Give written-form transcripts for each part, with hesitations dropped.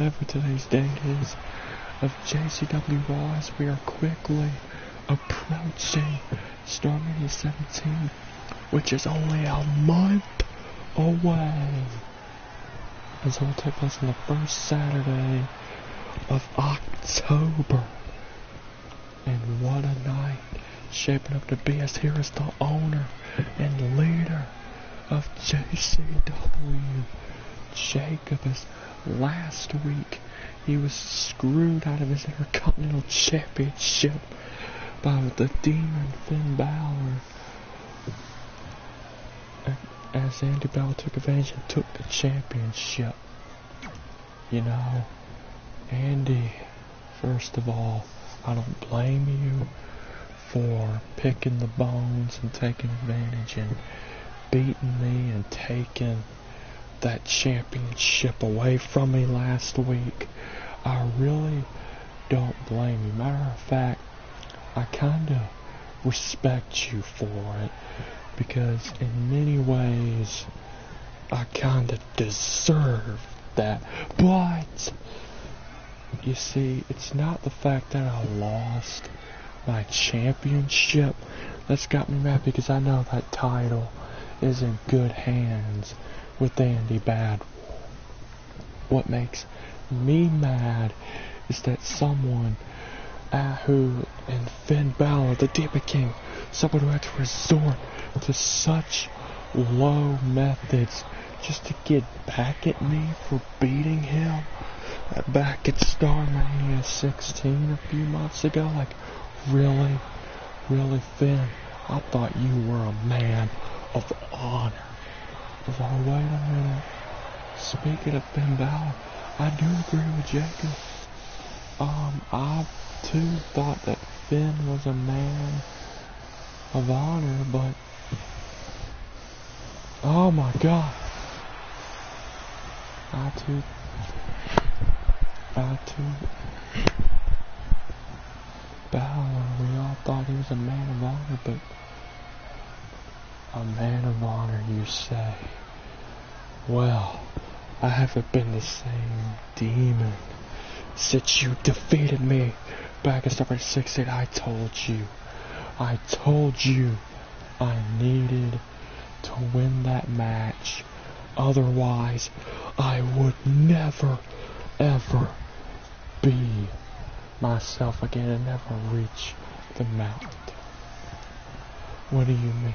whatever today's date is, of Jcw Raw as we are quickly approaching StarMania 17, which is only a month away. And so it will take place on the first Saturday of October. And what a night shaping up to be, as here is the owner and leader of Jcw, Jacob. As last week he was screwed out of his Intercontinental Championship by the Demon Finn Balor, as Andy Balor took advantage and took the championship. You know, Andy, first of all, I don't blame you for picking the bones and taking advantage and beating me and taking that championship away from me last week. I really don't blame you. Matter of fact, I kinda respect you for it, because in many ways I kinda deserve that. But you see, it's not the fact that I lost my championship that's got me mad, because I know that title is in good hands with Andy Badwell. What makes me mad is that someone who, and Finn Balor, the Demon King, someone who had to resort to such low methods just to get back at me for beating him back at StarMania 16 a few months ago. Like, really, Finn? I thought you were a man of honor. Oh, wait a minute. Speaking of Finn Balor, I do agree with Jacob. I too thought that Finn was a man of honor, but oh my God, I too Balor, we all thought he was a man of honor, but a man of honor, you say? Well, I haven't been the same demon since you defeated me back at StarMania 16. I told you I needed to win that match. Otherwise, I would never, ever be myself again and never reach the mountain. What do you mean?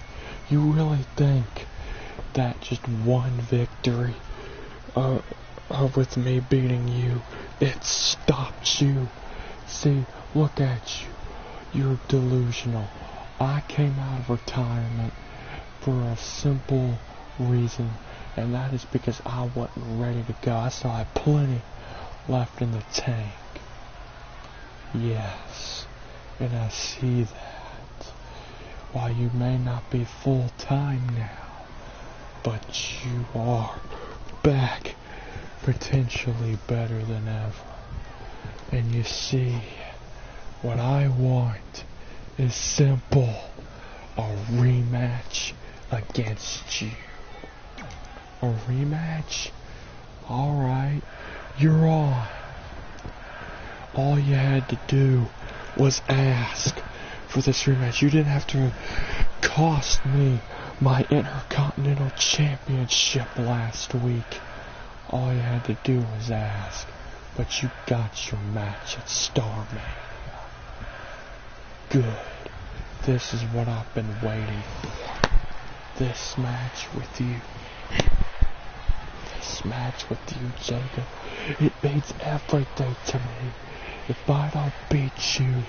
You really think that just one victory with me beating you, it stopped you? See, look at you. You're delusional. I came out of retirement for a simple reason, and that is because I wasn't ready to go. I still had plenty left in the tank. Yes, and I see that. While you may not be full-time now, but you are back, potentially better than ever. And you see, what I want is simple: a rematch against you. A rematch? Alright, you're on. All you had to do was ask for this rematch. You didn't have to cost me my Intercontinental Championship last week. All you had to do was ask. But you got your match at StarMania. Good. This is what I've been waiting for. This match with you. This match with you, Jacob. It means everything to me. If I don't beat you,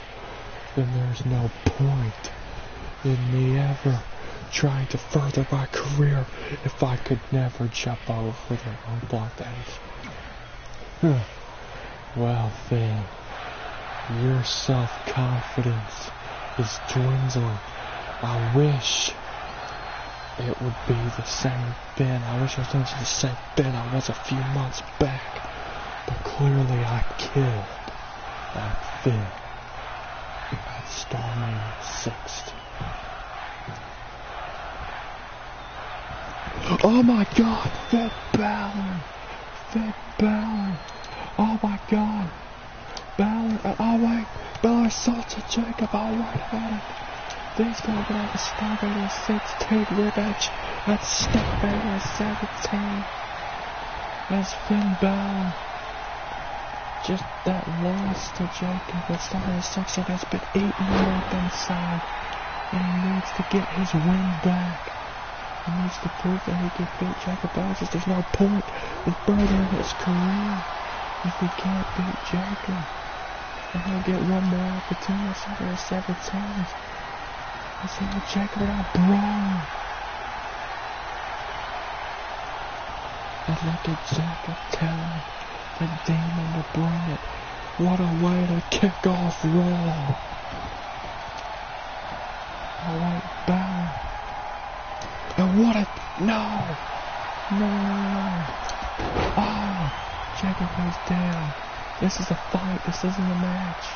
then there's no point in me ever trying to further my career if I could never jump over the roadblock. That is. Well, Finn, your self-confidence is dwindling. I wish it would be the same Finn. I wish I was the same Finn I was a few months back. But clearly I killed that Finn at StarMania 16. Oh my God, Finn Balor! Oh my god. Balor, oh wait, Balor assaulted Jacob, oh wait a minute. These gonna get out of Starmania 16 rematch at Starmania 17. As Finn Balor, just that loss to Jacob at Starmania 16 has been eating up inside. And he needs to get his win back. He needs to prove that he can beat Jacob Balor. There's no point in furthering his career if he can't beat Jacob. And he'll get one more opportunity at Starmania 17. I see what Jacob and I brawl. And look at Jacob telling the demon to bring it. What a way to kick off Raw. Oh wait, Balor. And what a... No! Oh! Jacob goes down. This is a fight. This isn't a match.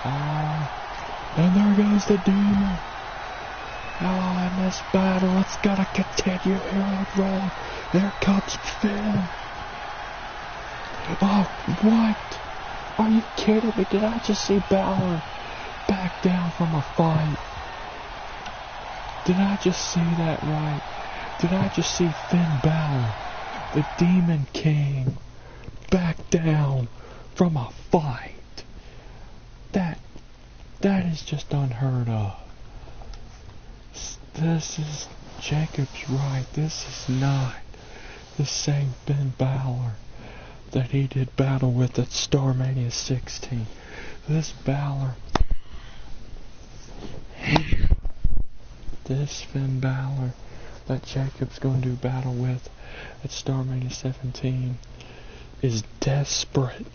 Oh. And there goes the demon. Oh, and this battle, it's gotta continue here on Raw. There comes Finn. Oh, what? Are you kidding me? Did I just see Balor back down from a fight? Did I just see that right? Did I just see Finn Balor, the Demon King, back down from a fight? That is just unheard of. This is Jacob's right. This is not the same Finn Balor that he did battle with at Starmania 16. This Balor, this Finn Balor that Jacob's going to do battle with at Starmania 17 is desperate.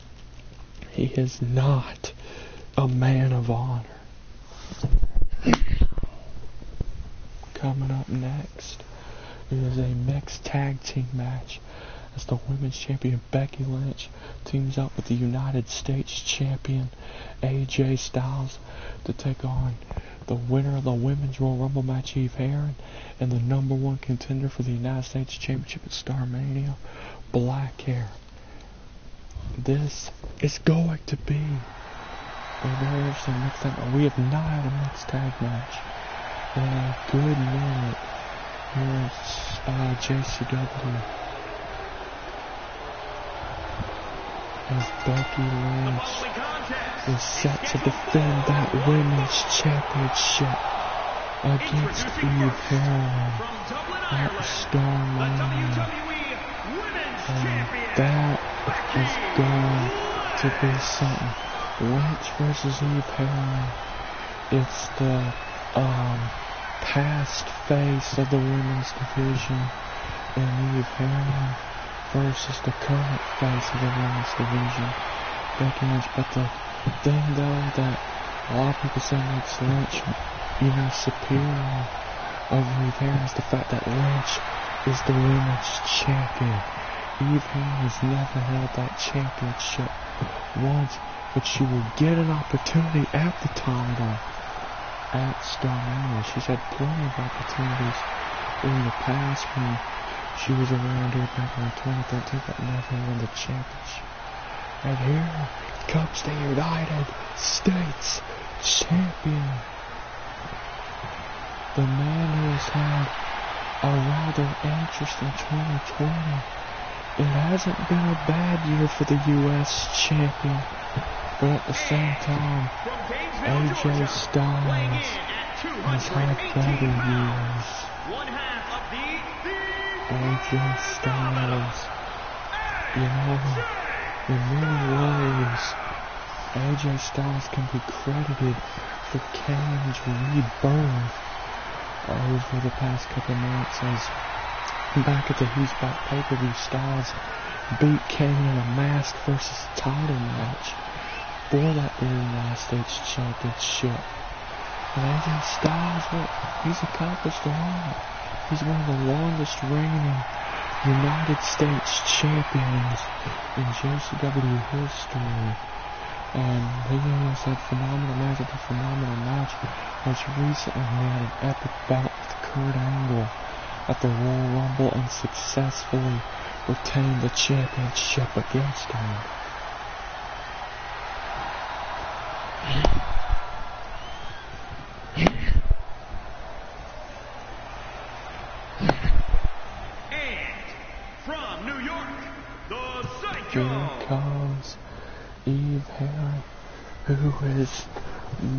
He is not a man of honor. Coming up next is a mixed tag team match as the women's champion Becky Lynch teams up with the United States champion AJ Styles to take on the winner of the women's Royal Rumble match, Eve Heron, and the #1 contender for the United States Championship at Starmania, Black Hair. This is going to be a very interesting mixed tag match. We have not had a mixed tag match in a good minute here at Jcw. As Becky Lynch is set to defend that women's championship against Eve Heron at Starmania. And that is going to be something. Lynch versus Eve Heron. It's the past face of the women's division, and Eve Heron versus the current face of the women's division, Becky Lynch. But the thing though that a lot of people say makes Lynch, superior over Eve Heron is the fact that Lynch is the women's champion. Eve Heron has never held that championship once, but she will get an opportunity at the title at Starmania. She's had plenty of opportunities in the past when she was around here back in 2013, but never won the championship. And here comes the United States champion. The man who has had a rather interesting 2020. It hasn't been a bad year for the U.S. champion, but at the same time, AJ Styles has had better years. AJ Styles, in many ways, AJ Styles can be credited for Kane's rebirth over the past couple months, as back at the Who's Back pay-per-view, Styles beat Kane in a mask versus title match for that United States Championship. And AJ Styles, he's accomplished a lot. He's one of the longest reigning United States champions in Jcw history. And he has had phenomenal match after phenomenal match. Most recently, he had an epic bout with Kurt Angle at the Royal Rumble and successfully retain the championship against him. From New York, the Psycho! Here comes Eve Herring, who is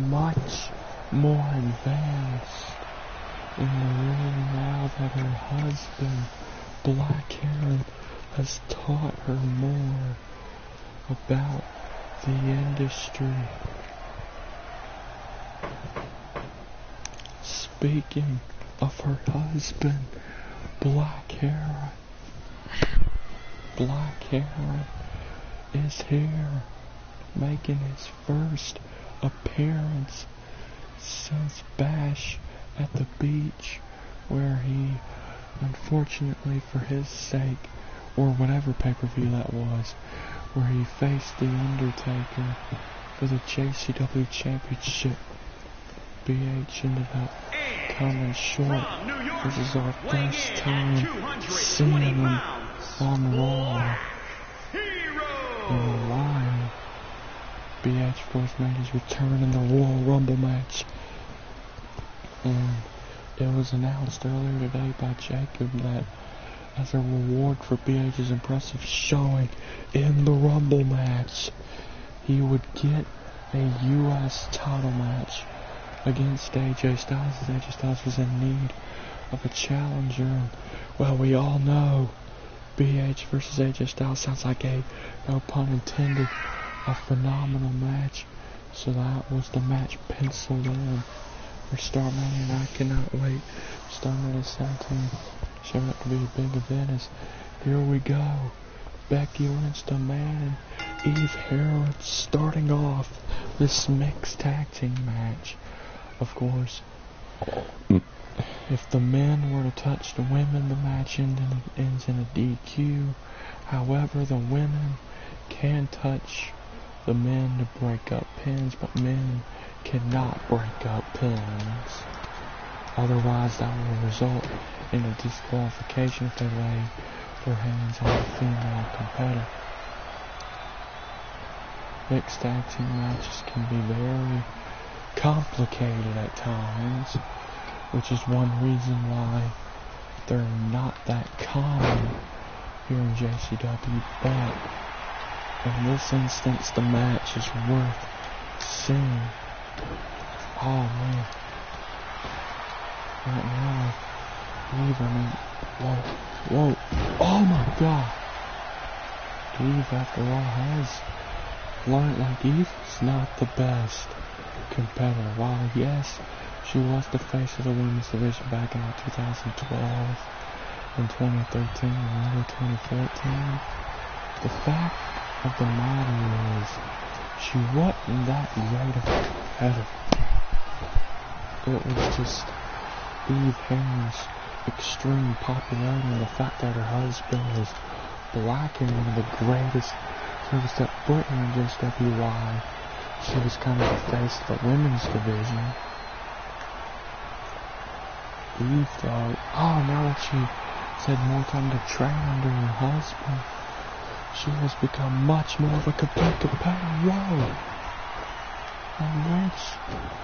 much more advanced in the ring now that her husband, Black Heron, has taught her more about the industry. Speaking of her husband, Black Heron is here, making his first appearance since Bash at the Beach, where he, unfortunately for his sake, or whatever pay-per-view that was, where he faced The Undertaker for the JCW Championship. BH ended up coming short. This is our first time seeing him on Raw. In the line, BH first made his return in the Royal Rumble match, and it was announced earlier today by Jacob that as a reward for BH's impressive showing in the Rumble match, he would get a US title match against AJ Styles, as AJ Styles was in need of a challenger. And, well, we all know BH versus AJ Styles sounds like a, no pun intended, a phenomenal match. So that was the match penciled in for StarMania, and I cannot wait. StarMania 17 showing up to be a big event. As here we go, Becky Lynch, the Man, and Eve Herring starting off this mixed tag team match. Of course, if the men were to touch the women, the match ends in a DQ. However, the women can touch the men to break up pins, but men cannot break up pins. Otherwise, that will result in a disqualification if they lay their hands on a female competitor. Mixed tag team matches can be very complicated at times, which is one reason why they're not that common here in JCW, but in this instance the match is worth seeing. Oh man, right now Eve, whoa, oh my god, Eve after all has learned, like, Eve is not the best competitor. While yes, she was the face of the women's division back in 2012 and 2013 and early 2014, the fact of the matter is she wasn't that great of a competitor. It was just Eve Herring's extreme popularity and the fact that her husband was Black and one of the greatest who stepped foot in Jcw Raw. She was kind of the face of the women's division. Eve, though, now that she's had more time to train under her husband, she has become much more of a complete competitor. Whoa! And Lynch,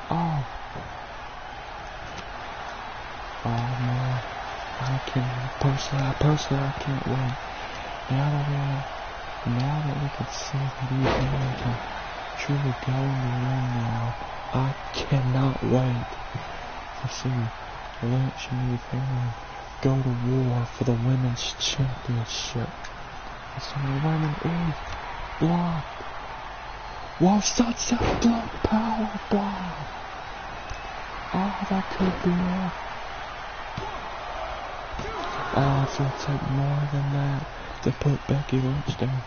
man, I can't wait. Now that we can see that Eve Herring can truly go in the ring now, I cannot wait to see Lynch and Eve Herring go to war for the women's championship. So the women, Eve, block. Whoa, sunset block, power bomb. Oh, that could be it. Oh, it's going to take more than that to put Becky Lynch down,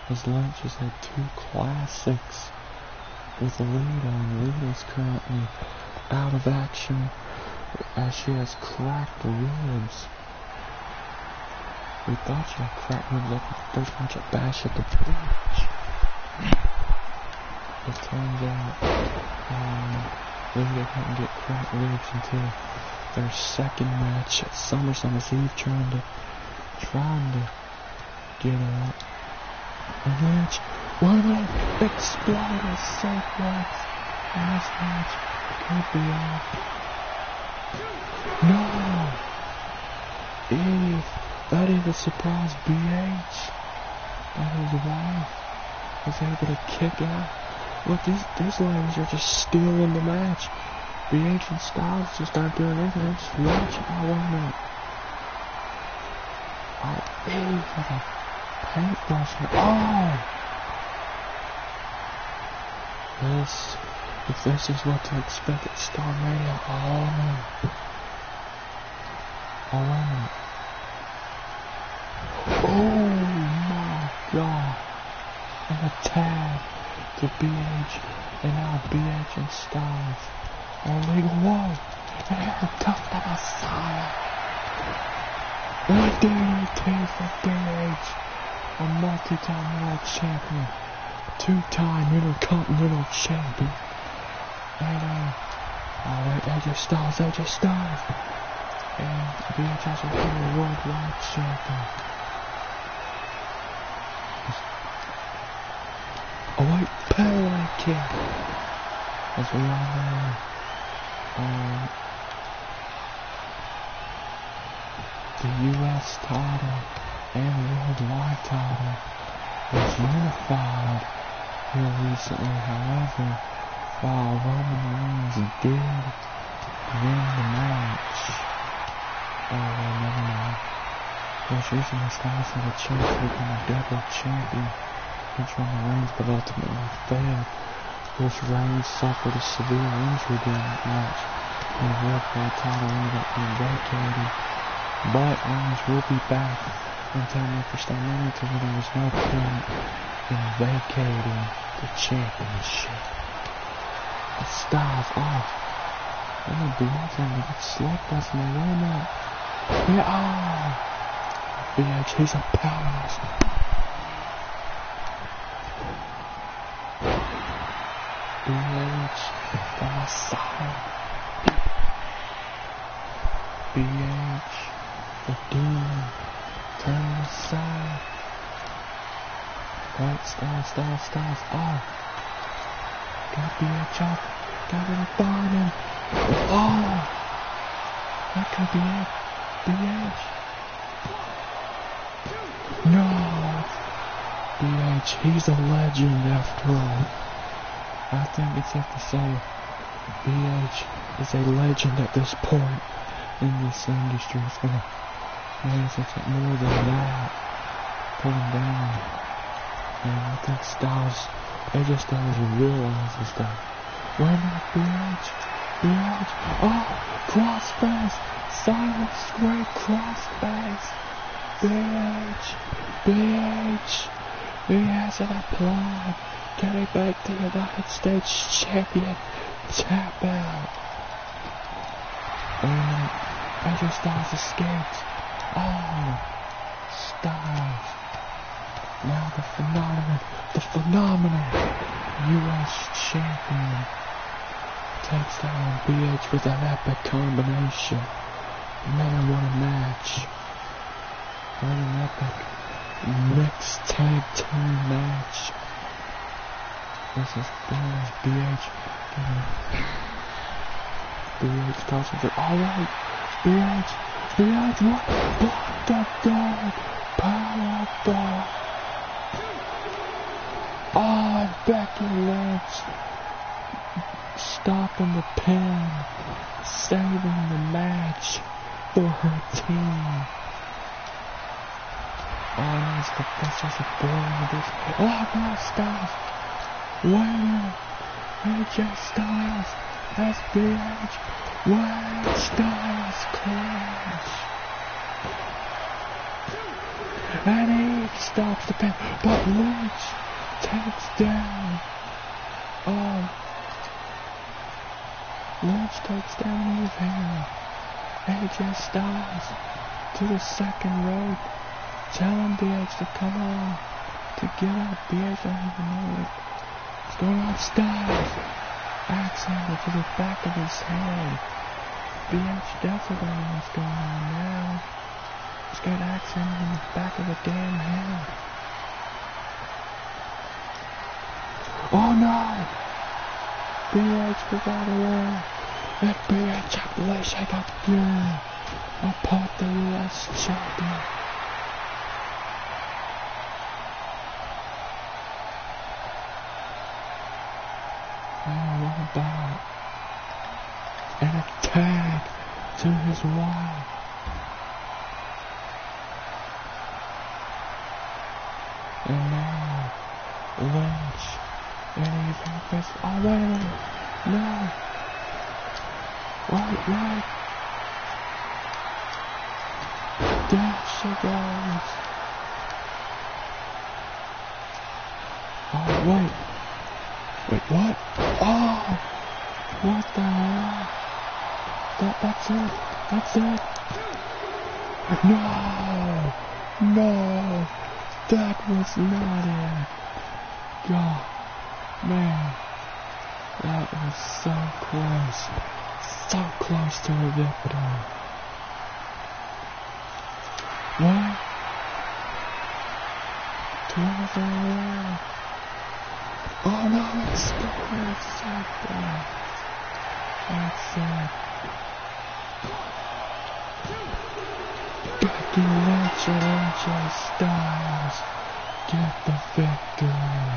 as Lynch has had 2 classics with Lita, and Lita is currently out of action as she has cracked ribs. We thought she had cracked ribs after the first match at Bash at the Beach. It turns out Lita couldn't get cracked ribs until their second match at SummerSlam, as Eve trying to Get up. And Lynch, one minute, exploder, suplex. And this match could be off. No! Eve, that even surprised BH. And his wife was able to kick out. Look, these ladies are just stealing the match. BH and Styles just aren't doing anything. They're just watching. Oh, 1 minute. Oh, Eve with a paintbrush. Oh! If this is what to expect at StarMania, oh no. Oh, 1 minute. Oh my god. And a tag to BH, and now BH and Styles are legal. Whoa! And here comes the Messiah. And a DDT for BH, a multi-time world champion, 2-time Intercontinental champion. And AJ Styles. And BH also became a worldwide champion. Oh wait, parallel kick. As we all know, the US title and the worldwide title was unified here recently. However, while Roman Reigns did win the match, never mind. Most recently, Styles had a chance to become a double champion against Roman Reigns, but ultimately failed. Which Reigns suffered a severe injury during that match, and the worldwide title ended up being vacated. But Reigns will be back in time for StarMania, so there was no point in vacating the championship. And Styles off. And then BH only gets slug bust in the room. Yeah, oh! BH, he's a powerhouse. BH, the Messiah. BH, the demon, turning aside. Right, Styles, oh. Got BH up, got it up on him. Oh! That could be it. BH. No! BH, he's a legend after all. I think it's safe to say BH is a legend at this point in this industry. It's gonna take more than that. Pull him down. And I think AJ Styles realizes that. Why not BH? Oh! Crossface! Silent Square crossface! BH! He hasn't applied. Getting back to the United States champion. Tap out. And AJ Styles escapes. Oh, Styles. Now the phenomenal US champion takes down BH with an epic combination. Man, what a match. What an epic mixed tag team match. This is BH. BH tossing it. Alright. BH, what the dog? Powerbomb. Oh, and Becky Lynch stopping the pin, saving the match for her team. Oh, that's just a boring edition. Oh, no, Styles. Winner. AJ Styles. SBH. Wait, Styles clash. And he stops the pin, but Lynch takes down. Oh, Lynch takes down Eve here. AJ Styles to the second rope, telling BH to come on, to get up. BH don't even know it. It's going on. Styles. Axe handle to the back of his head. BH definitely knows what's going on now. He's got an accident in the back of the damn head. Oh no! BH forgot away. And BH, I wish I got you. I put the US champion. Oh, what about? And a tag to his wife. And now, Lynch, and even Chris, oh wait a minute, no, right, there she goes. Oh wait, what? Oh, what the hell? That's it. No, that was not it. God, man, that was so close to a victory. What? 12 away. Oh no, it's scored. That's it. Becky Lynch and AJ Styles get the victory.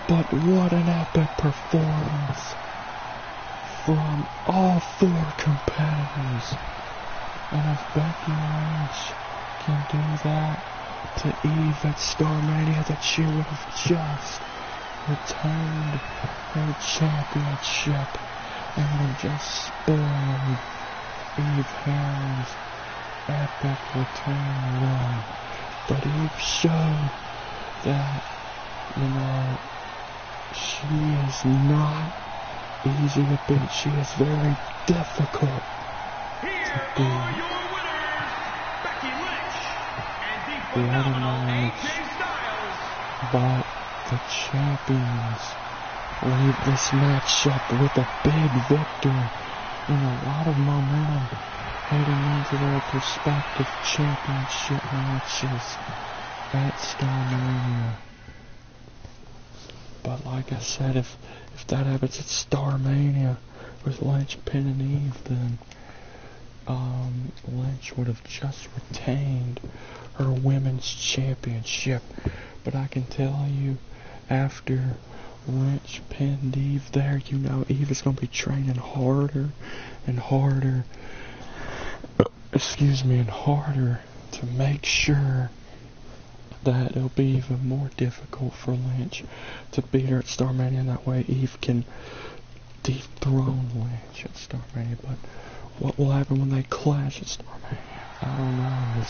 But what an epic performance from all four competitors. And if Becky Lynch can do that to Eve at StarMania, that she would have just retained her championship and would have just spoiled Eve Harring's epic return run. But Eve showed that, she is not easy to beat. She is very difficult to beat. The other match, but the champions leave this match up with a big victory and a lot of momentum heading into their prospective championship matches at StarMania. But like I said, if that happens at StarMania with Lynch pinning Eve, then Lynch would have just retained her women's championship. But I can tell you, after Lynch pinned Eve there, Eve is going to be training harder and harder to make sure that it'll be even more difficult for Lynch to beat her at StarMania, and that way Eve can dethrone Lynch at StarMania. But what will happen when they clash at StarMania? I don't know.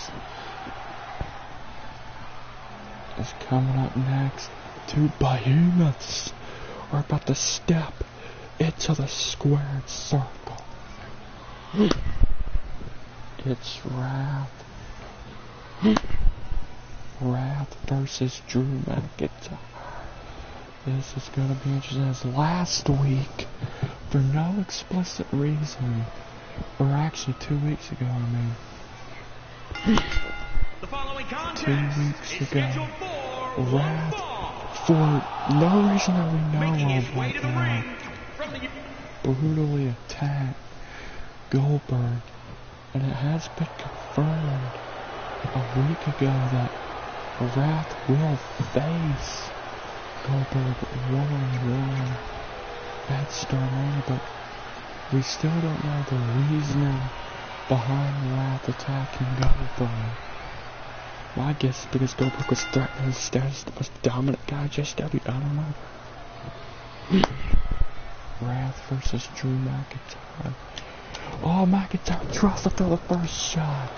Is coming up next. Two behemoths are about to step into the squared circle. It's Wrath versus Drew McIntyre. This is going to be interesting. As last week, for no explicit reason, or actually 2 weeks ago, The following 2 contest weeks is ago, scheduled for Wrath, one fall. for no reason that we know Making his of way right to the now, ring from the brutally attacked Goldberg, and it has been confirmed a week ago that Wrath will face Goldberg one-on-one at StarMania, but we still don't know the reasoning behind Wrath attacking Goldberg. My guess is because Goldberg was threatening his status as the most dominant guy in JCW. I don't know. Wrath versus Drew McIntyre. Oh, McIntyre tries to throw the first shot.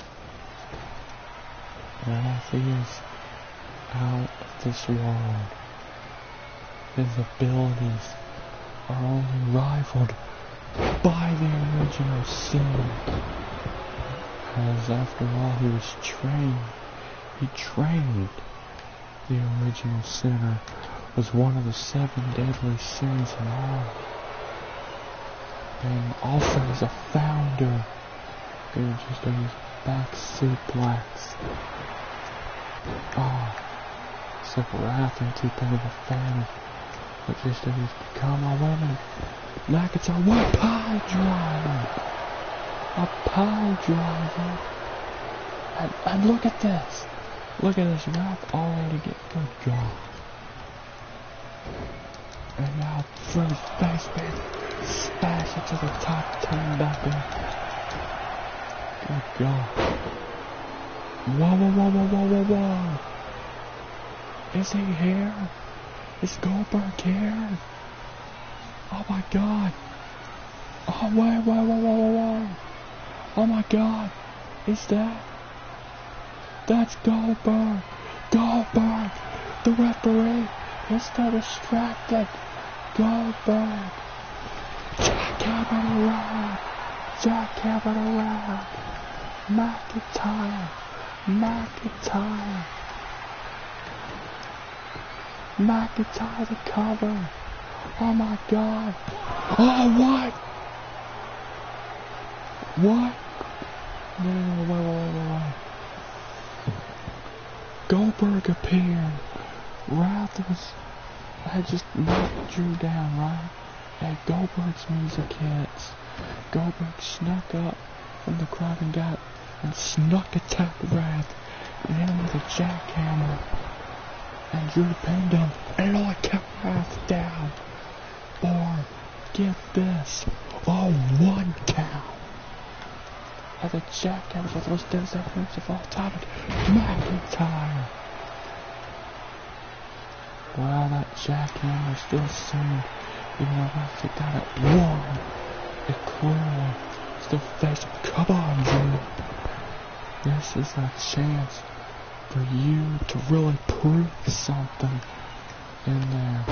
Wrath is out of this world. His abilities are only rivaled by the original Sin. As after all, he trained the original Sinner, was one of the 7 deadly sins in all. And also is a founder Dude just did his back suplex. Oh. It's like Wrath ain't too big of a fan. But just did his come on women. McIntyre, what pile driver? A pile driver. And look at this. Look at this Wrath already get good God. And now through his face, man. Smash it to the top, turn back in. Good God. Whoa, whoa, whoa, whoa, whoa, whoa, whoa. Is he here? Is Goldberg here? Oh my God. Oh, whoa, whoa, whoa, whoa, whoa. Oh my God. Is that? That's Goldberg. Goldberg. The referee is still distracted. Goldberg. Jackhammer around. Jackhammer around. McIntyre. McIntyre. McIntyre the cover. Oh my God. Oh, what? What? No, wait. Goldberg appeared. Wrath had just knocked Drew down, right? And Goldberg's music hits. Goldberg snuck up from the crowd and snuck attack Wrath and hit him with a jackhammer. And Drew pinned him, and it only kept Wrath down. Or, get this, oh, 1 count. And the jackhammer was the most devastating moves of all time. McIntyre. Wow, that jackhammer still soon. Even though Wrath took down at 1. It clearly still faced him. Come on, Drew. This is a chance for you to really prove something in there.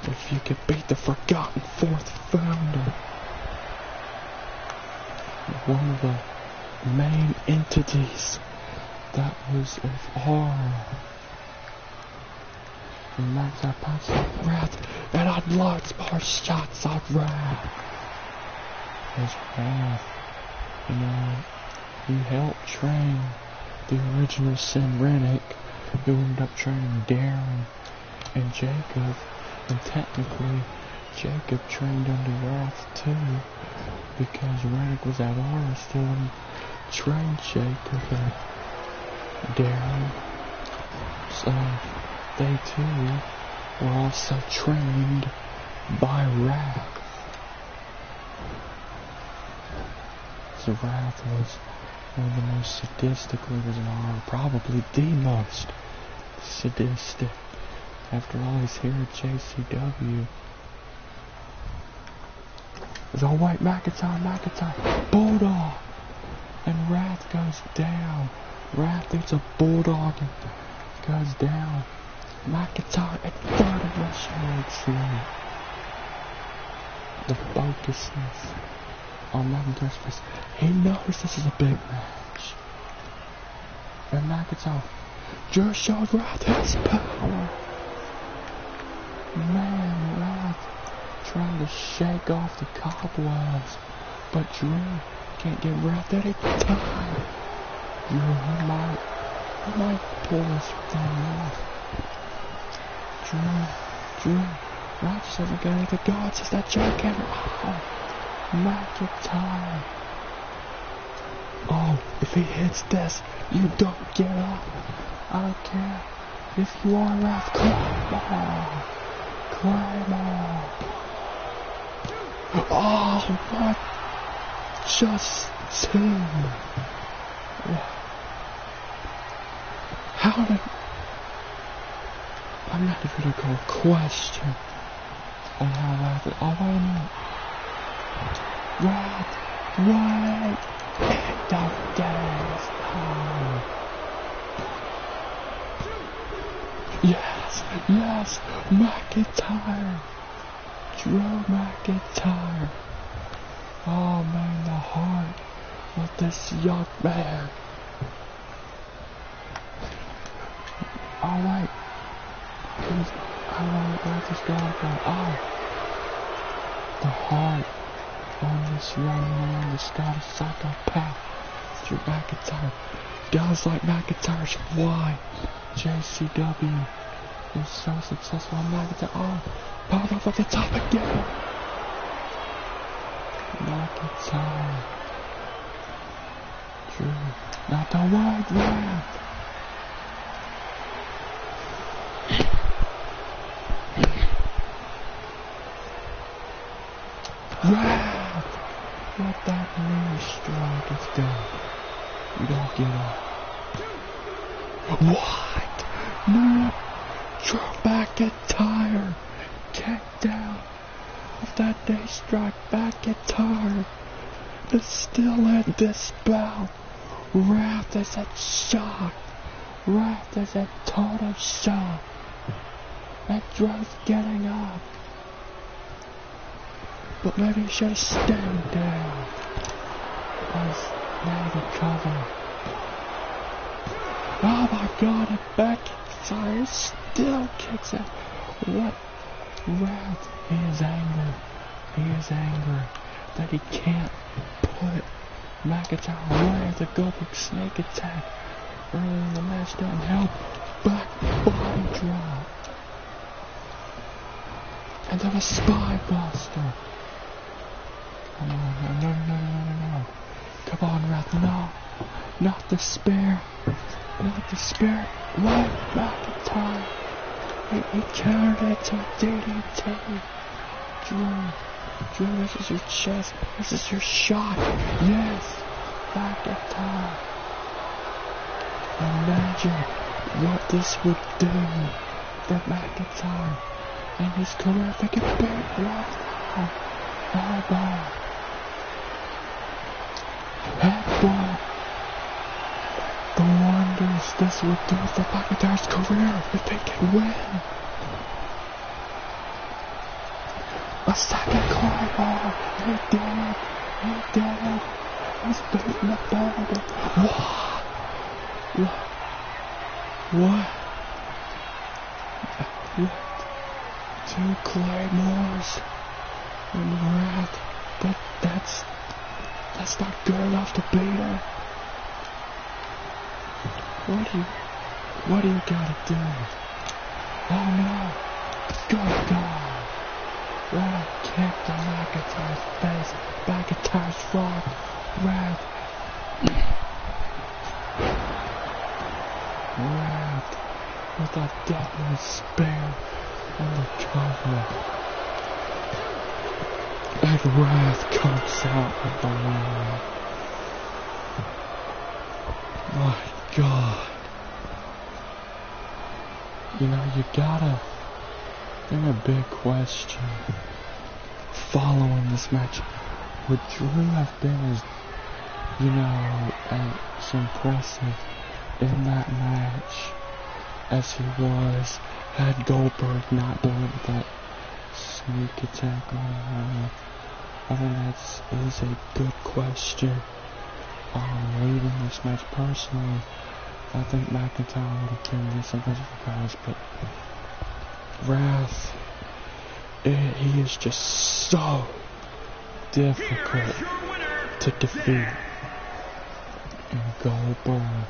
If you could beat the forgotten 4th founder. One of the main entities that was of horror. And McIntyre punches on Wrath and unloads more shots on Wrath. His Wrath, you know, he helped train the original Sin Rennick, who ended up training Darren and Jacob, and technically Jacob trained under Wrath too, because Rennick was at Aura still and trained Jacob and Darren, so they too were also trained by Wrath. So Wrath was one of the most sadistically was in Aura, probably the most sadistic. After all, he's here at JCW. Oh wait, McIntyre, Bulldog! And Wrath goes down. Wrath hits a Bulldog and goes down. McIntyre at 30 Russian sleep. The focusedness on McIntyre's face. He knows this is a big match. And McIntyre just showed Wrath his power. Man, Wrath trying to shake off the cobwebs, but Drew can't get Wrath any time. Drew, he might pull this thing off. Drew, Wrath just hasn't got anything to go. It's just that jackhammer. Oh, McIntyre. Oh, if he hits this, you don't get up. I don't care if you are Wrath. Climb on. Oh, what? Just 2. How did... I'm not even gonna go question on how Wrath... Oh, wait a minute. Wrath, wait! End of days. Oh. Yes, McIntyre. Drew McIntyre. Oh man, the heart of this young man. Oh wait. Wrath is going for it. Oh. The heart on this young man, this guy, psychopath. Drew McIntyre. Guys like McIntyre should why JCW is so successful on McIntyre. Oh, powered up at the top again. McIntyre. Drew. Not the wide ramp. Wow! What that knee strike is done. You don't get up. What? No! Drew McIntyre! Kicked down of that knee strike. McIntyre is still in this bout. Wrath is in shock. Wrath is in total shock. And Drew's getting up. But maybe he should have stayed down. As now the cover. Oh my god, and McIntyre still kicks out. What? Wrath, he is angry. He is angry that he can't put McIntyre away at the Goldberg snake attack. Earlier in the match didn't help. Back body drop. And then a spine buster. Come on, no. Come on, Wrath, no. Not the spear. Not the spear. What? McIntyre. He countered it to DDT. Drew, this is your chest. This is your shot. Yes. McIntyre. Imagine what this would do for McIntyre and his career if they could beat Wrath now. Elbow. Headbutt. The wonders this would do for McIntyre's career if they can win. A second claymore. He did it. He's beating the building. What? Two claymores and Wrath, but that's not good enough to beat her. What do you gotta do? Oh no! Good God! What a kick to McIntyre's face. McIntyre's front. Wrath with a deadly spear on the cover. And Wrath comes out of the ring. My God. You know, you gotta. There's a big question. Following this match, would Drew have been as, as impressive in that match as he was had Goldberg not done that sneak attack on him? I think that is a good question. Leading this match personally, I think McIntyre would have been something surprise, but Wrath, he is just so difficult to defeat. And Goldberg,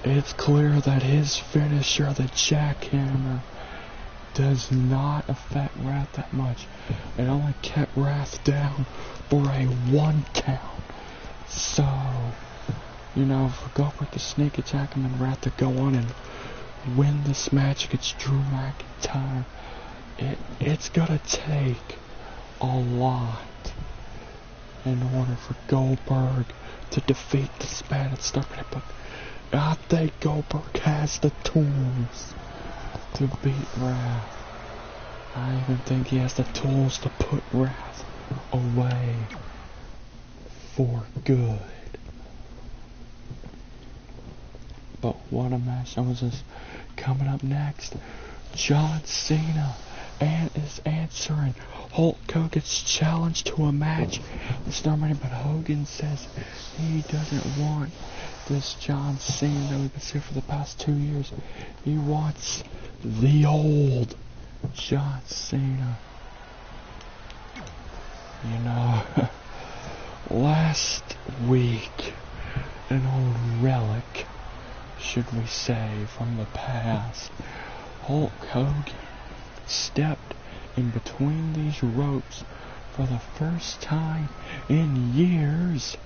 it's clear that his finisher, the jackhammer, does not affect Wrath that much. It only kept Wrath down for a 1 count. So, for Goldberg to sneak attack him and Wrath to go on and win this match against Drew McIntyre, it's gonna take a lot in order for Goldberg to defeat this man at SmackDown. But I think Goldberg has the tools to beat Wrath. I even think he has the tools to put Wrath away for good. But what a match. That was just coming up next. John Cena is answering Hulk Hogan's challenge to a match. It's not many, but Hogan says he doesn't want this John Cena that we've been seeing for the past 2 years. He wants the old John Cena. Last week an old relic, should we say, from the past. Hulk Hogan stepped in between these ropes for the first time in years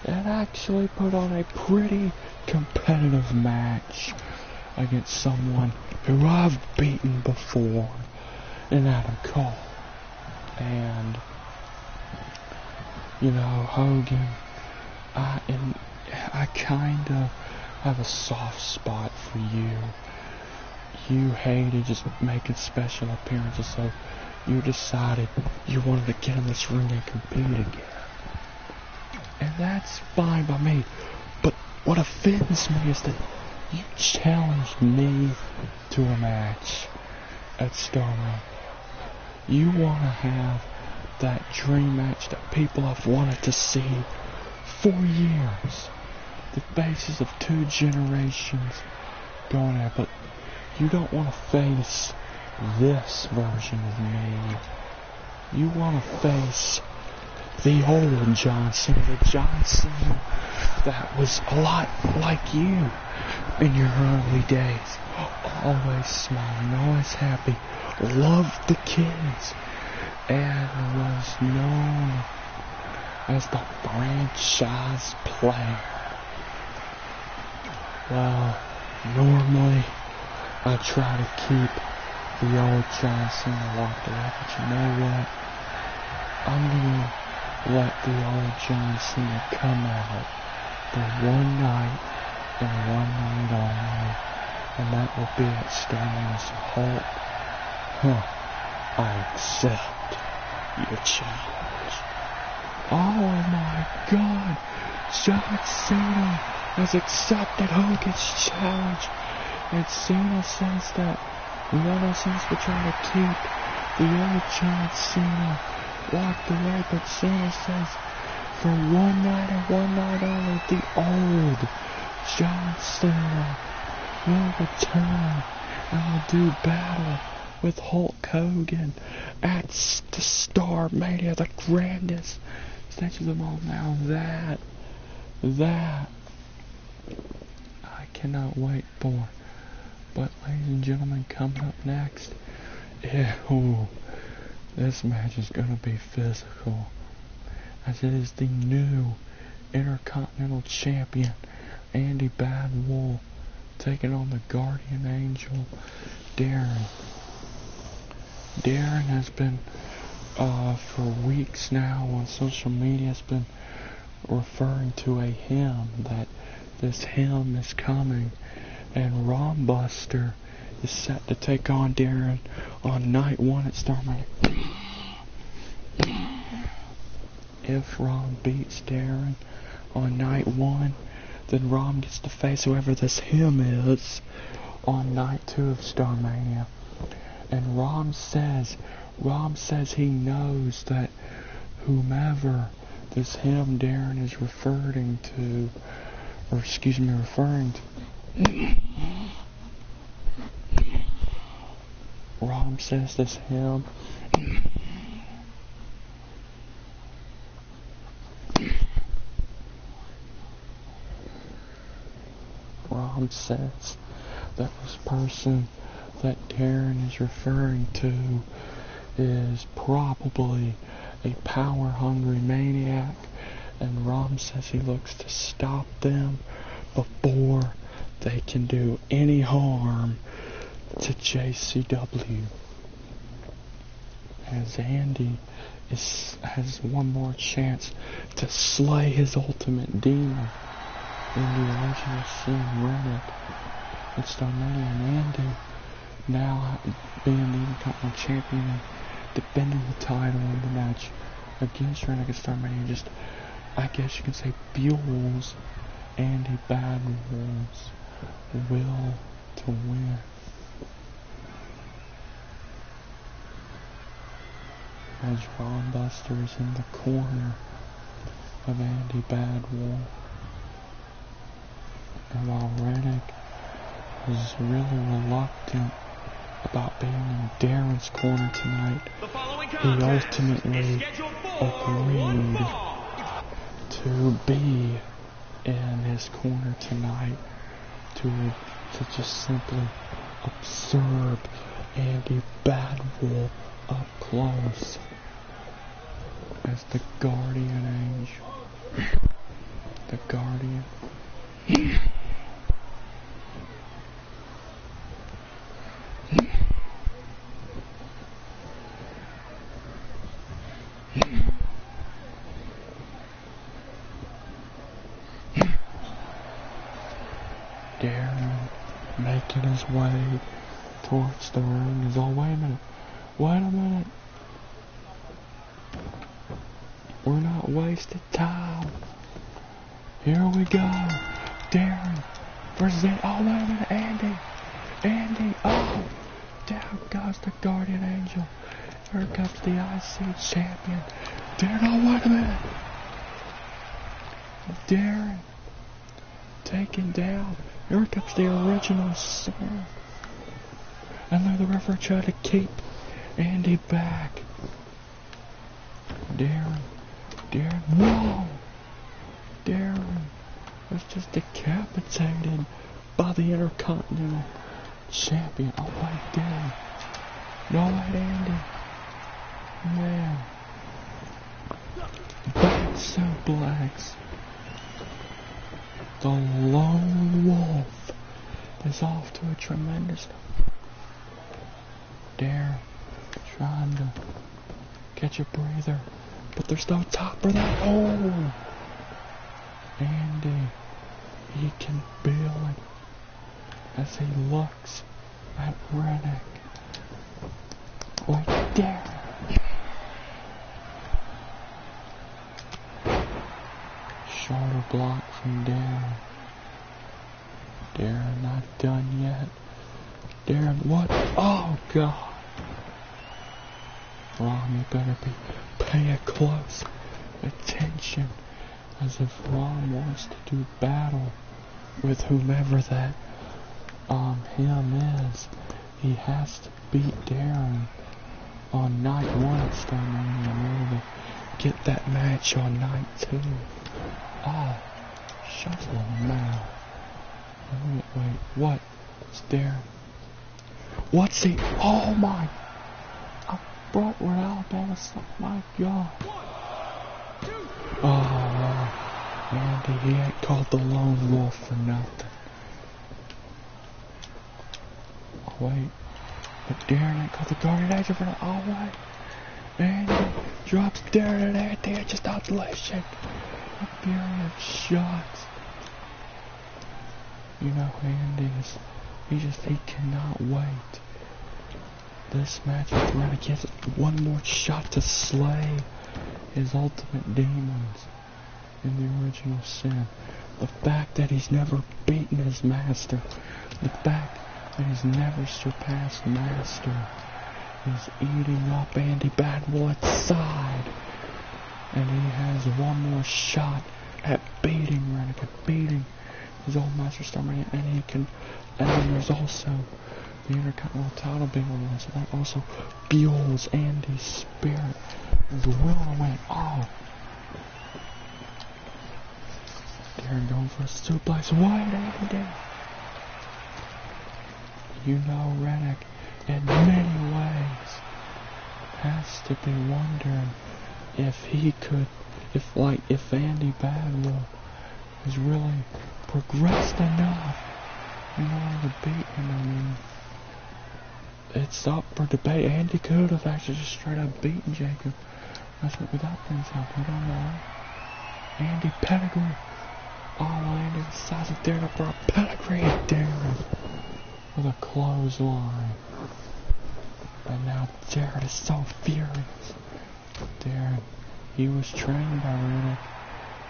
and actually put on a pretty competitive match against someone who I've beaten before in Adam Cole. And, you know, Hogan, I kind of have a soft spot for you. You hated just making special appearances, so you decided you wanted to get in this ring and compete again. And that's fine by me. But what offends me is that you challenged me to a match at Starman. You want to have that dream match that people have wanted to see for years. The basis of 2 generations going at, but you don't want to face this version of me. You want to face the old John Cena, the John Cena that was a lot like you in your early days. Always smiling, always happy, loved the kids, and was known as the franchise player. Well, normally I try to keep the old John Cena locked away, but you know what? I'm gonna let the old John Cena come out for one night and one night only, and that will be at Starman's Hulk. I accept your challenge. Oh my God! John Cena has accepted Hogan's challenge, and Cena says that one of us were trying to keep the old John Cena locked away, but Cena says for one night and one night only, the old John Cena will return and will do battle with Hulk Hogan at the Starmania, the grandest stage of them all. Now that I cannot wait for. But ladies and gentlemen, coming up next, this match is going to be physical, as it is the new Intercontinental Champion Andy Badwall taking on the Guardian Angel Darren. Darren has been for weeks now on social media has been referring to a hymn, that this hymn is coming, and Ron Buster is set to take on Darren on night 1 at Starmania. If Ron beats Darren on night 1, then Ron gets to face whoever this hymn is on night 2 of Starmania. And Ron says he knows that whomever this hymn Darren is referring to, Ron says this hymn Ron says that this person that Darren is referring to is probably a power-hungry maniac, and Ron says he looks to stop them before they can do any harm to JCW. As Andy has one more chance to slay his ultimate demon in the original Sin Rennick at Starmania, and Andy, now being the Intercontinental Champion and defending the title in the match against Rennick at Starmania, just, I guess you can say, fuels Andy Badwall's will to win. As Ron Buster is in the corner of Andy Badwall, and while Rennick is really reluctant about being in Darren's corner tonight, he ultimately agreed to be in his corner tonight to just simply observe Andy Badwell up close as the guardian angel. The guardian. Darren making his way towards the ring is all, wait a minute, we're not wasting time, here we go, Darren versus Andy, oh wait a minute, Andy, oh, down goes the guardian angel, here comes the IC champion, Darren, oh wait a minute, Darren taken down. Here comes the original sin. And then the referee tried to keep Andy back. Darren, whoa! Darren was just decapitated by the Intercontinental Champion. Oh wait, Darren. No wait, Andy. Man. Back suplex. The lone wolf is off to a tremendous. Darren trying to catch a breather, but there's no top for that. Oh, Andy, he can feel it as he looks at Reddick. Wait, Darren. Shoulder block from Darren. Darren not done yet. Darren, what? Oh, God. Ron, you better be paying close attention, as if Ron wants to do battle with whomever that him is. He has to beat Darren on night 1 at StarMania in order to get that match on night 2. Oh, shut your mouth. Wait, what? It's Darren. What's he? Oh my! I brought where Alabama, oh my God. Oh, Andy, he ain't called the lone wolf for nothing. Oh wait, but Darren ain't called the guardian angel for nothing. Oh wait, Andy drops Darren and Andy, just isolation. A fury of shots. You know, Andy is, he cannot wait. This match with Reddick gets one more shot to slay his ultimate demons in the original sin. The fact that he's never beaten his master, the fact that he's never surpassed master, is eating up Andy Badwell's side. And he has one more shot at beating Reddick, at beating his old master StarMania, and he can, and then there's also the Intercontinental title being on the line, so that also fuels Andy's spirit, his will to win. Oh, Darren going for a suplex. Wide Andy. You know, Reddick, in many ways, has to be wondering if he could, if Andy Badwell has really progressed enough in order to beat him. I mean, it's up for debate. Andy could have actually just straight up beaten Jacob. That's what without things up. We don't know. Andy pedigree. Oh, Andy decides to dare up for a pedigree at Darren with a clothesline. And now Darren is so furious. Darren, he was trained by Reddick,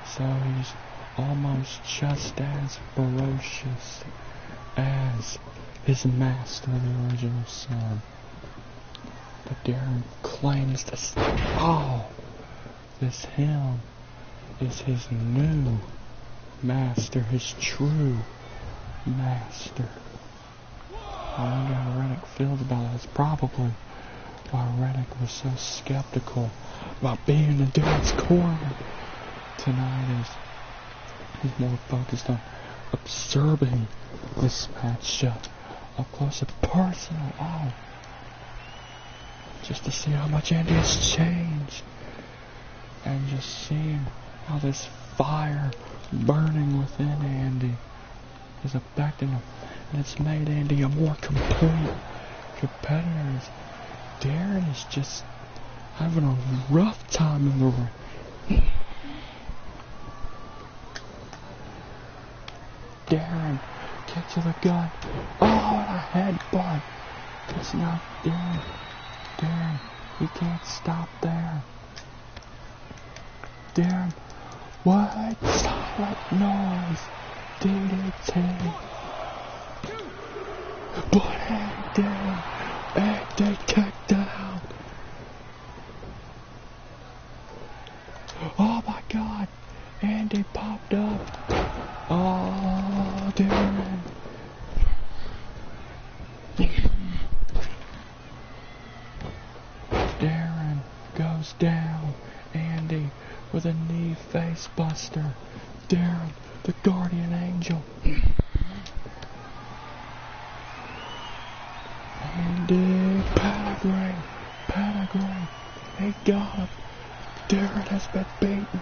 so he's almost just as ferocious as his master, the original sin. But Darren claims this. Oh, this him is his new master, his true master. I wonder how Reddick feels about it. That's probably why Reddick was so skeptical about being in Darren's corner tonight. Is He's more focused on observing this matchup up close and personal. Oh, just to see how much Andy has changed, and just seeing how this fire burning within Andy is affecting him, and it's made Andy a more complete competitor. Darren is just having a rough time in the ring. Darren, kick to the gut. Oh, and a headbutt. It's not Darren. Darren, he can't stop there. Darren, what? Silent noise. DDT. But Andy kicked out. Oh my God. Andy popped up. Oh, Darren. Darren goes down. Andy with a knee face buster. Darren, the guardian angel. Andy, pedigree. He got him. Darren has been beaten.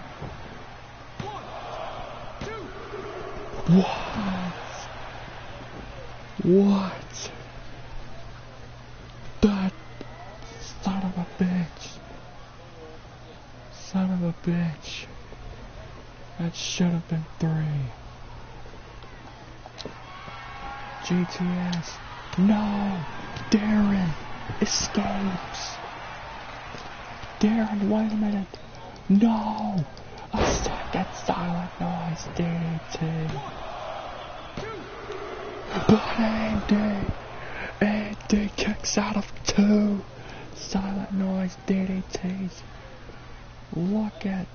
What? That son of a bitch. Son of a bitch. That should have been 3. GTS. No! Darren escapes. Darren, wait a minute. No! A second silent noise DDT. But Andy kicks out of 2 silent noise DDTs. Look at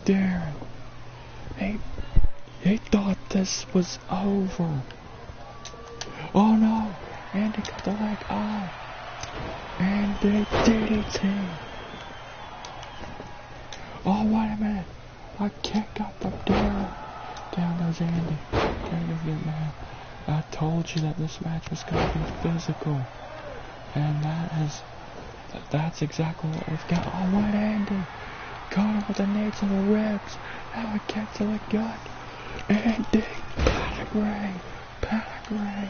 Darren. He thought this was over. Oh no! Andy got the leg off. Andy DDT. Oh, wait a minute. A kick up from Darren. Down goes Andy. Darren doesn't get mad. I told you that this match was going to be physical. And that's exactly what we've got. Oh, what Andy? Caught him with the knee to the ribs. Now a kick to the gut. Andy. Pedigree.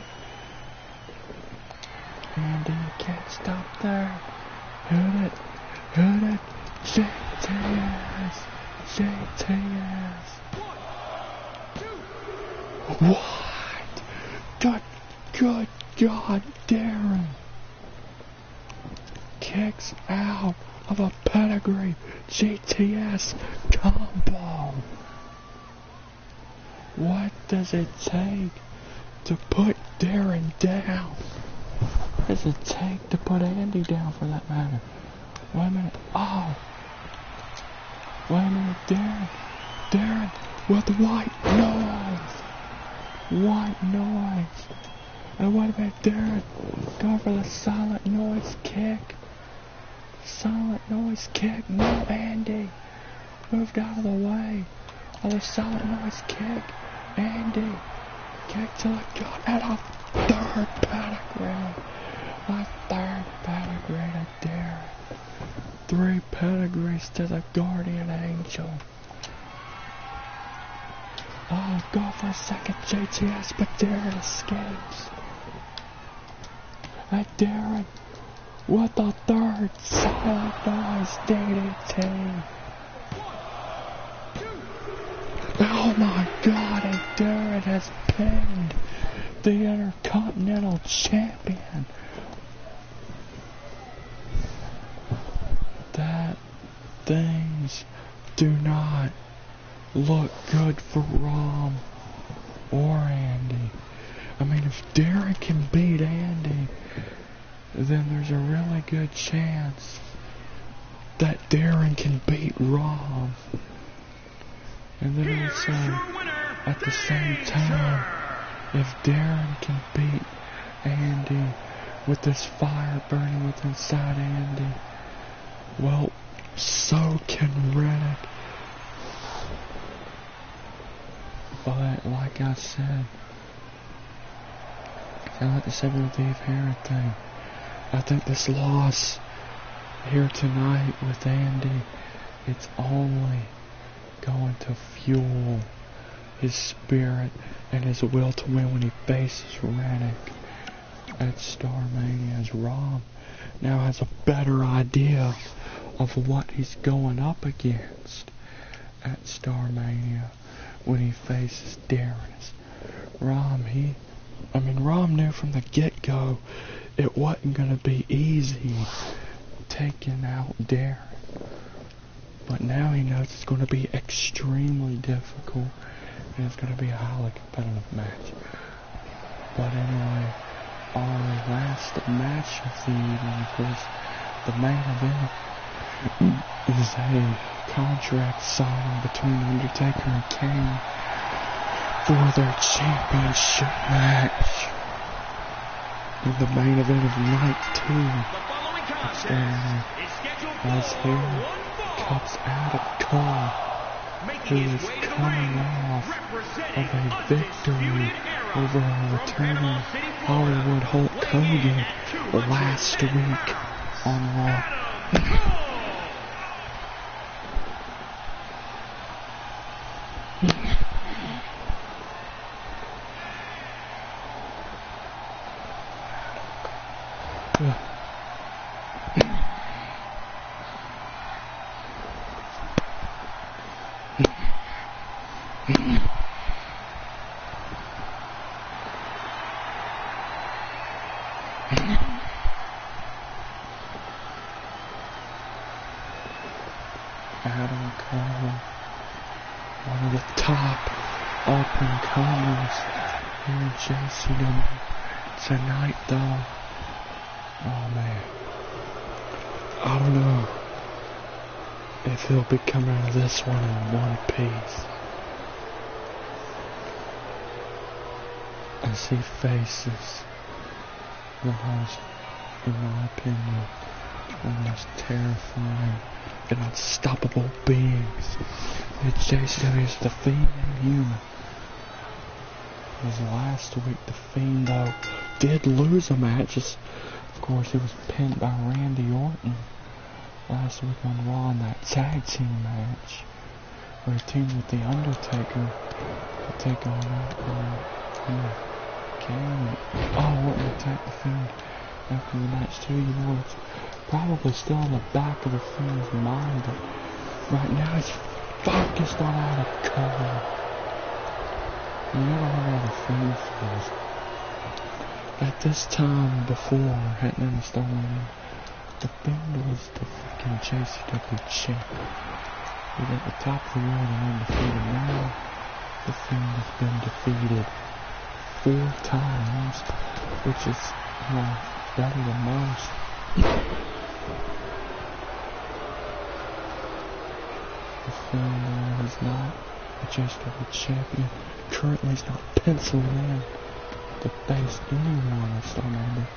Andy, you can't stop there. Hit it. JTS. What? Good God, Darren kicks out of a pedigree GTS combo. What does it take to put Darren down? What does it take to put Andy down, for that matter? Wait a minute. Oh. Wait a minute. Darren with white noise. And wait a minute. Darren going for the silent noise kick. No, Andy moved out of the way of the silent noise kick. Andy kick to the gut and a third pedigree. A third pedigree to Darren. 3 pedigrees to the guardian angel. Oh, go for a second JTS, but Darren escapes. And Darren with the 3rd silent noise DDT. Oh my God, and Darren has pinned the Intercontinental Champion. That things do not look good for Rom or Andy. I mean, if Darren can beat Andy, then there's a really good chance that Darren can beat Rom. And then also, at the same time, if Darren can beat Andy with this fire burning within inside Andy, well, so can Riddick. But like I said, I like the Sabre of the Inherent thing. I think this loss here tonight with Andy, it's only going to fuel his spirit and his will to win when he faces Rennick at Starmania, as Rob now has a better idea of what he's going up against at Starmania when he faces Darren. Rom knew from the get-go it wasn't going to be easy taking out Darren. But now he knows it's going to be extremely difficult, and it's going to be a highly competitive match. But anyway, our last match of the evening, of course, the main event is a contract signing between Undertaker and Kane for their championship match. In the main event of night 2, as here comes Adam Cole, who is coming off of a victory over a returning Hollywood Hulk Hogan last week on Raw. Adam Cole, one of the top up-and-comers here in JCW tonight, though. Oh man, I don't know if he'll be coming out of this one in one piece, as he faces the most, in my opinion, one of the most terrifying and unstoppable beings that JCW is, the Fiend Inhuman. As last week, the Fiend, though, did lose a match. Of course, he was pinned by Randy Orton last week on Raw in that tag team match, where he teamed with The Undertaker to take on Kane. Oh, Orton attacked the Fiend after the match too. You know, it's probably still in the back of the Fiend's mind, but right now he's focused on Adam Cole. You never know how the Fiend feels. At this time before, heading into Starmania, the Fiend was the freaking JCW champion. He was at the top of the world and undefeated. Now, the Fiend has been defeated 4 times, which is, better than most. The Fiend is not a JCW champion. Currently, he's not penciled in to face anyone at Starmania.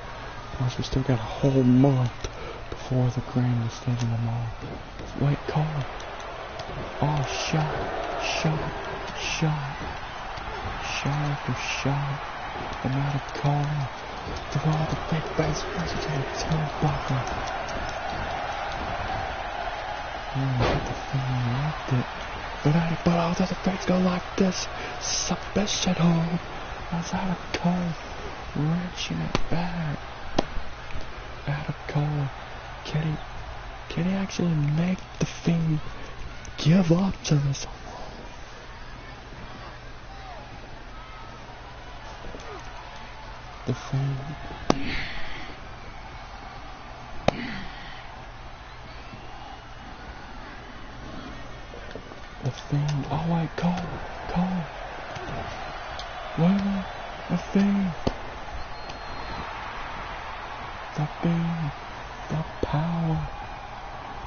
Of course, we still got a whole month before the grandest stage of them all. Wait, Cole. Oh, shot after shot. And out of Cole. Through all the big base punches and a turnbuckle. The Fiend liked it. But how does the face go like this? Submission hold. As Adam Cole wrenching it back. Adam Cole, can he actually make the Fiend give up to this? The Fiend. The Fiend. Oh wait, Cole. Well, the Fiend. The Fiend. The power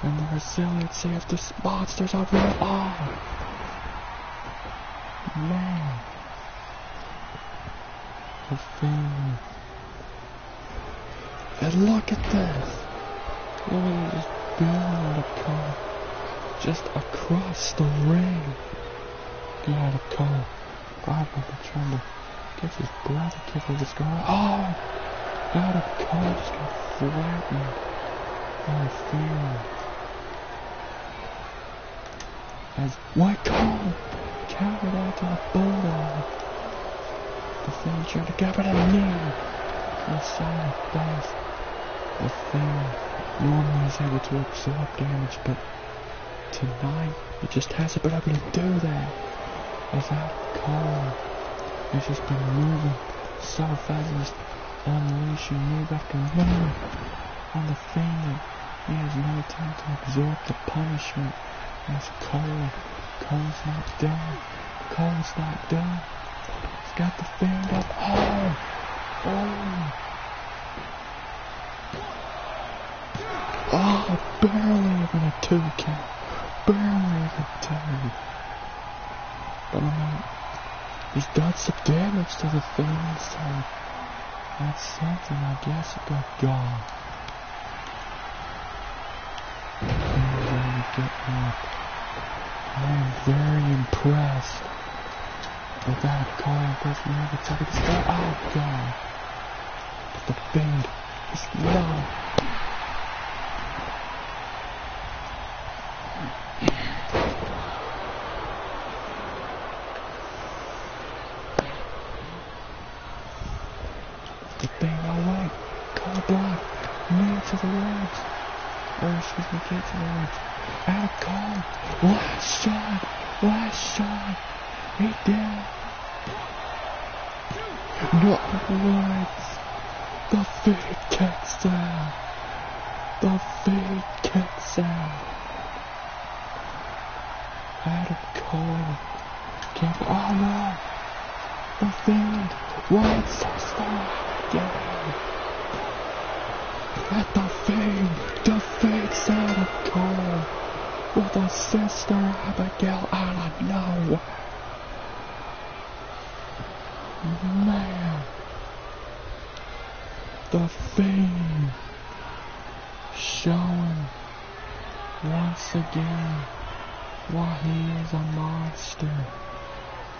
and the resiliency of this monsters are real. Oh, man. The Fiend. And look at this. Look at this building to come just across the ring. Get out of Cole. Probably trying to get his brother, give him his guard. Oh! Out of call, just got flattened on the field. As white call countered out to the bulldog. The Fiend trying to grab it at a knee. Inside of both. The Fiend normally is able to absorb damage, but tonight he just hasn't been able to do that. As out of call, he's just been moving so fast, just unleashing move after move on the Fiend. He has no time to absorb the punishment. As Cole's not done. Cole's not done. He's got the Fiend up. Oh! Oh, barely even a 2 count. Barely even 2. But I mean, he's done some damage to the Fiend, so that's something, I guess. It got gone. Fiend's really getting up. I am very impressed with that call. Doesn't have a time to start. Oh, God. But the Fiend is low. The Fiend, oh wait. Call block. Knee to the legs. Or excuse me, kick to the legs. Out of call. Last shot. He did. No, what? The Fiend kicks out. Out of call. Oh no. The Fiend. What? Sister. Yeah. At the Fiend's out of call. With a Sister Abigail out of nowhere. Man. The Fiend showing once again why he is a monster.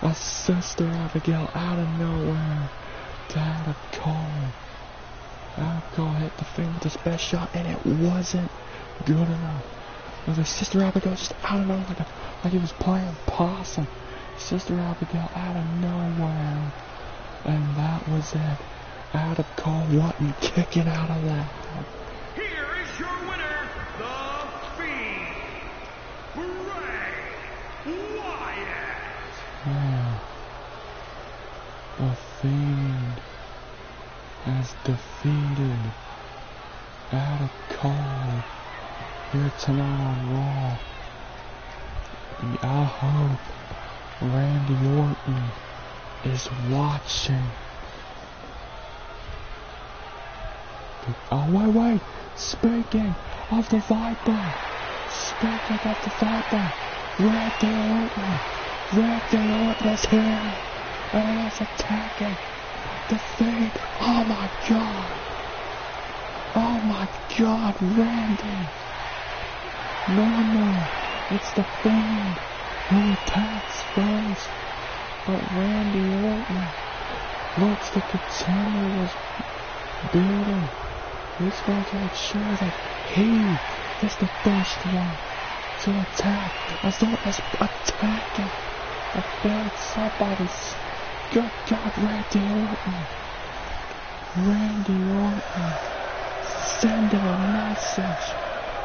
A Sister Abigail out of nowhere to out of call. Out of call hit the Fiend with his best shot, and it wasn't good enough. With a Sister Abigail just out of nowhere, like he was playing possum. Sister Abigail out of nowhere. And that was it. Out of call, wasn't kicking out of that. Here is your winner, the Fiend, Bray Wyatt. Yeah. The Fiend has defeated out of call here tonight on Raw. And I hope Randy Orton is watching. Oh, wait. Speaking of the Viper. Randy Orton is here. And he's attacking the Fiend. Oh my God, Randy. No, it's the Fiend who attacks first. But Randy Orton looks to continue his building. He's going to ensure that he is the first one to attack. As long as attacking the Fiend, somebody's good God, Randy Orton sending a message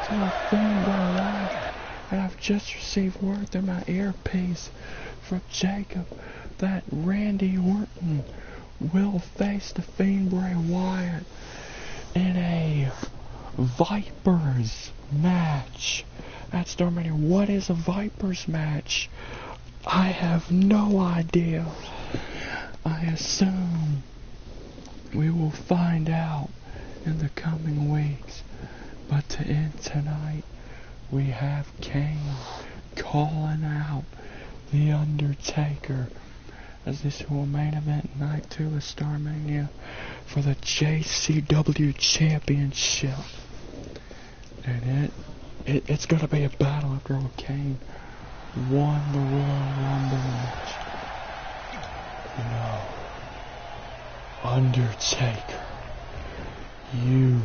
to the Fiend alive. And I've just received word through my earpiece from Jacob that Randy Orton will face the Fiend Bray Wyatt in a Vipers match at StarMania. What is a Vipers match? I have no idea. I assume we will find out in the coming weeks. But to end tonight, we have Kane calling out The Undertaker as this will main event night 2 of StarMania for the JCW Championship. And it's gonna be a battle after all. Kane won the Royal Rumble match. You know, Undertaker, you,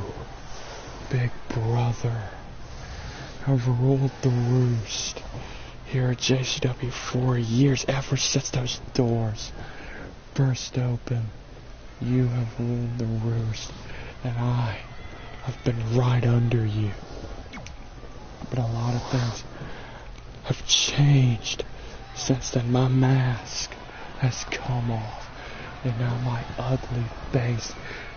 big brother, have ruled the roost here at JCW for years, ever since those doors burst open. You have ruled the roost, and I have been right under you. But a lot of things have changed since then. My mask has come off, and now my ugly face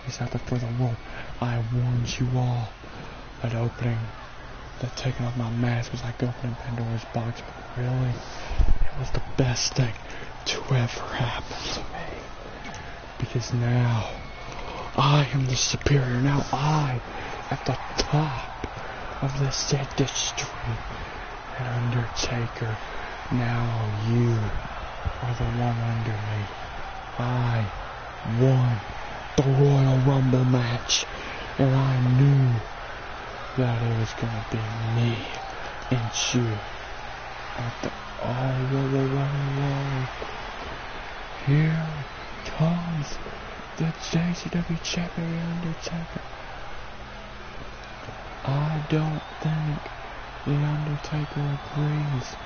is out there for the world. I warned you all that taking off my mask was like opening Pandora's box, but really, it was the best thing to ever happen to me. Because now, I am the superior. Now I, at the top of this industry, and Undertaker, now you are the one under me. I won the Royal Rumble match, and I knew that it was gonna be me and you at the Here comes the JCW champion Undertaker. I don't think the Undertaker agrees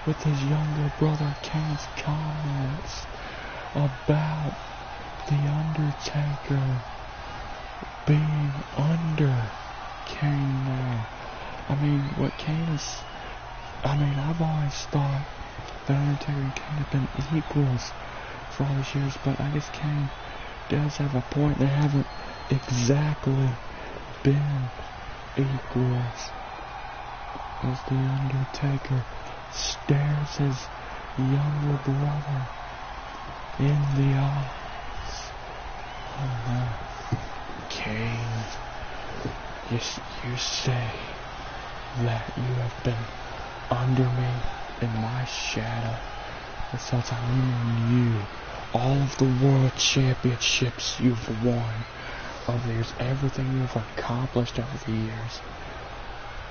with his younger brother Kane's comments about the Undertaker being under Kane now. I mean, I've always thought that Undertaker and Kane have been equals for all these years, but I guess Kane does have a point. They haven't exactly been equals as the Undertaker stares his younger brother in the eyes. Oh no. Kane, you say that you have been under me in my shadow. This whole time, you, all of the world championships you've won over the years, everything you've accomplished over the years,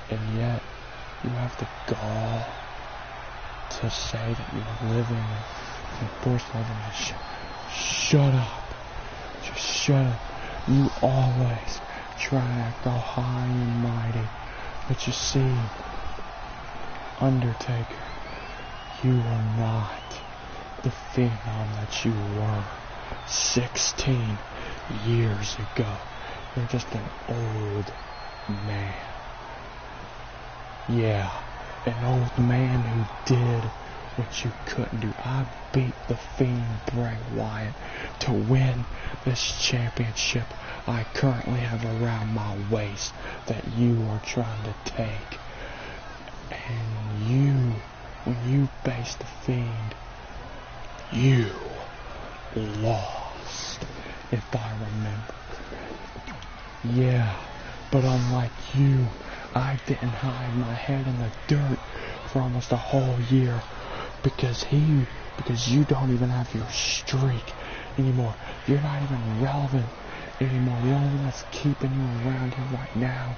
and yet you have the gall to say that you're living in first living in shut up. Just shut up. You always try to go high and mighty, but you see, Undertaker, you are not the phenom that you were 16 years ago. You're just an old man. Yeah, an old man who did what you couldn't do. I beat the Fiend Bray Wyatt to win this championship I currently have around my waist that you are trying to take. And you, when you faced the Fiend, you lost, if I remember correctly. Yeah, but unlike you, I didn't hide my head in the dirt for almost a whole year because you don't even have your streak anymore. You're not even relevant anymore. The only thing that's keeping you around here right now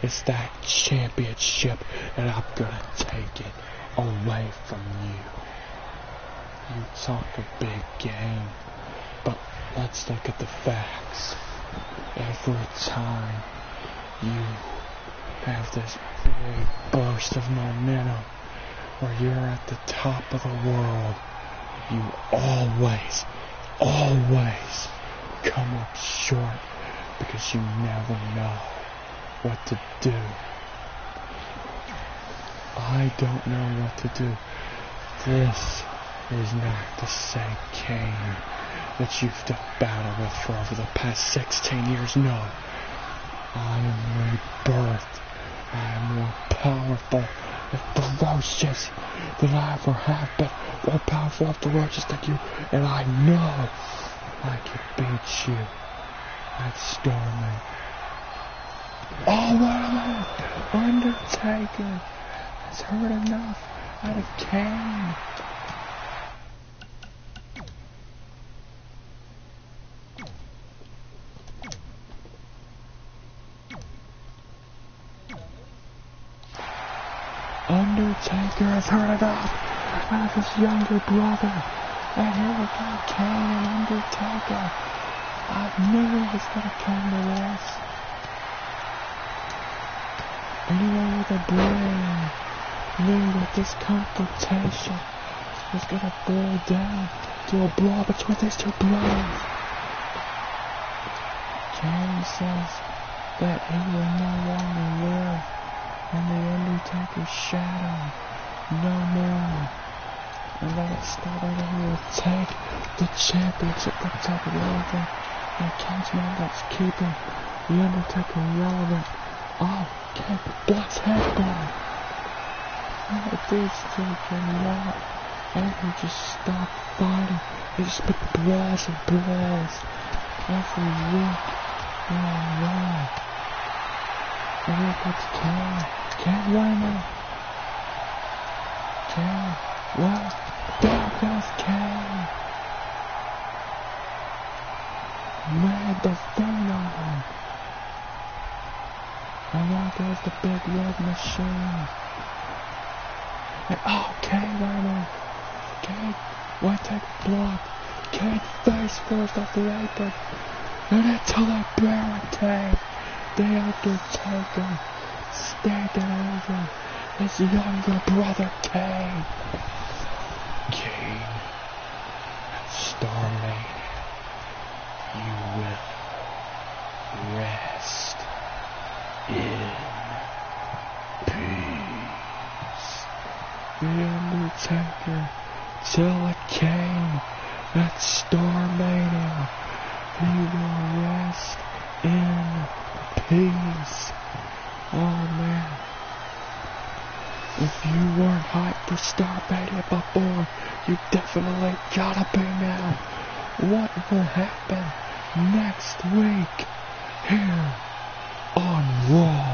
is that championship, and I'm gonna take it away from you. You talk a big game, but let's look at the facts. Every time you have this big burst of momentum where you're at the top of the world, you always come up short because you never know what to do. I don't know what to do. This is not the same Kane that you've done battle with for over the past 16 years. No. I am rebirthed. I am more powerful and ferocious than I ever have been. More powerful and ferocious than you. And I know I can beat you at Starman. Oh, wait a minute. Undertaker has heard enough out of Kane. Undertaker has heard enough out of his younger brother. And here we go, Kane and Undertaker. I knew it was going to come to this. Anyone with a brain knew that this confrontation was going to boil down to a brawl between these two brothers. Kane says that he will no longer live in the Undertaker's shadow, no more. And that it's not only he will take the championship from Take It Over, and Kane's man that's keeping the Undertaker relevant. Oh, Kane blocks headbutt. Oh, these two cannot ever just stop fighting. They just put brawls and brawls every week. Oh, wow. And here comes Kane. Kane winning. Kane. Well, there goes Kane. Man, the Phenom. And there goes the big red machine. And oh, Kane winning. Kane, one take block. Kane face first off the apron. And into the barricade. The Undertaker standing over his younger brother Kane. Kane, Starmania, you will rest in peace. The Undertaker telling Kane at Starmania he will rest in peace. Oh man. If you weren't hyped for Starmania before, you definitely gotta be now. What will happen next week here on Raw?